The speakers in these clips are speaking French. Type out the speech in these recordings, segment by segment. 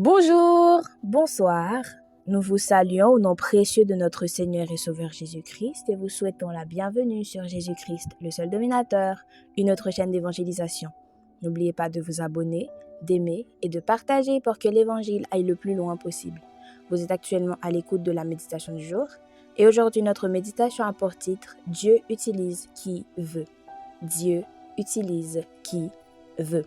Bonjour, bonsoir. Nous vous saluons au nom précieux de notre Seigneur et Sauveur Jésus-Christ et vous souhaitons la bienvenue sur Jésus-Christ, le seul dominateur, une autre chaîne d'évangélisation. N'oubliez pas de vous abonner, d'aimer et de partager pour que l'évangile aille le plus loin possible. Vous êtes actuellement à l'écoute de la méditation du jour et aujourd'hui notre méditation a pour titre « Dieu utilise qui veut ». Dieu utilise qui veut.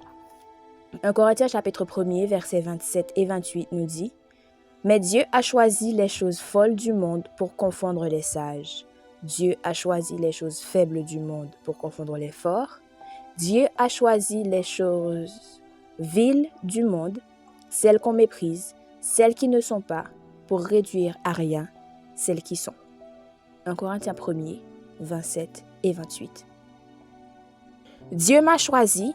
1 Corinthiens chapitre 1er, versets 27 et 28 nous dit « Mais Dieu a choisi les choses folles du monde pour confondre les sages. Dieu a choisi les choses faibles du monde pour confondre les forts. Dieu a choisi les choses viles du monde, celles qu'on méprise, celles qui ne sont pas, pour réduire à rien celles qui sont. » 1 Corinthiens 1er, 27 et 28. Dieu m'a choisi,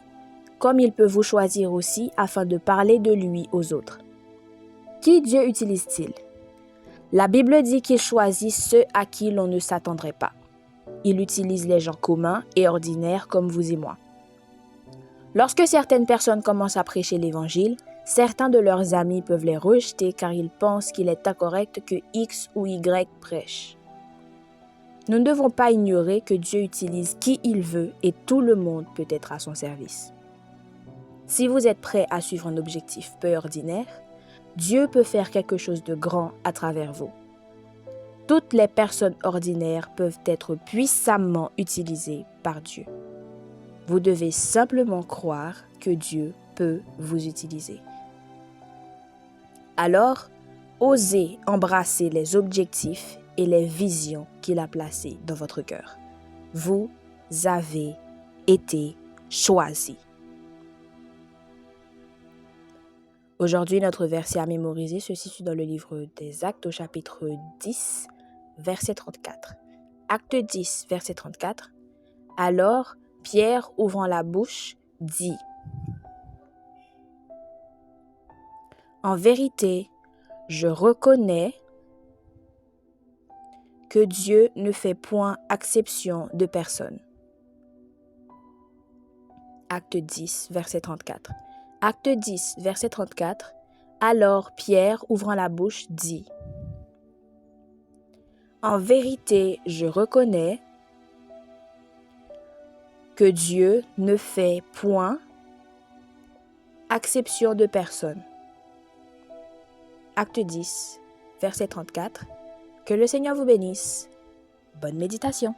comme il peut vous choisir aussi, afin de parler de lui aux autres. Qui Dieu utilise-t-il? La Bible dit qu'il choisit ceux à qui l'on ne s'attendrait pas. Il utilise les gens communs et ordinaires comme vous et moi. Lorsque certaines personnes commencent à prêcher l'Évangile, certains de leurs amis peuvent les rejeter car ils pensent qu'il est incorrect que X ou Y prêche. Nous ne devons pas ignorer que Dieu utilise qui il veut et tout le monde peut être à son service. Si vous êtes prêt à suivre un objectif peu ordinaire, Dieu peut faire quelque chose de grand à travers vous. Toutes les personnes ordinaires peuvent être puissamment utilisées par Dieu. Vous devez simplement croire que Dieu peut vous utiliser. Alors, osez embrasser les objectifs et les visions qu'il a placées dans votre cœur. Vous avez été choisi. Aujourd'hui, notre verset à mémoriser se situe dans le livre des Actes au chapitre 10, verset 34. Acte 10, verset 34. Alors, Pierre, ouvrant la bouche, dit « En vérité, je reconnais que Dieu ne fait point acception de personne. » Acte 10, verset 34. Acte 10, verset 34. Alors Pierre, ouvrant la bouche, dit « En vérité, je reconnais que Dieu ne fait point acception de personne. » Acte 10, verset 34. Que le Seigneur vous bénisse. Bonne méditation.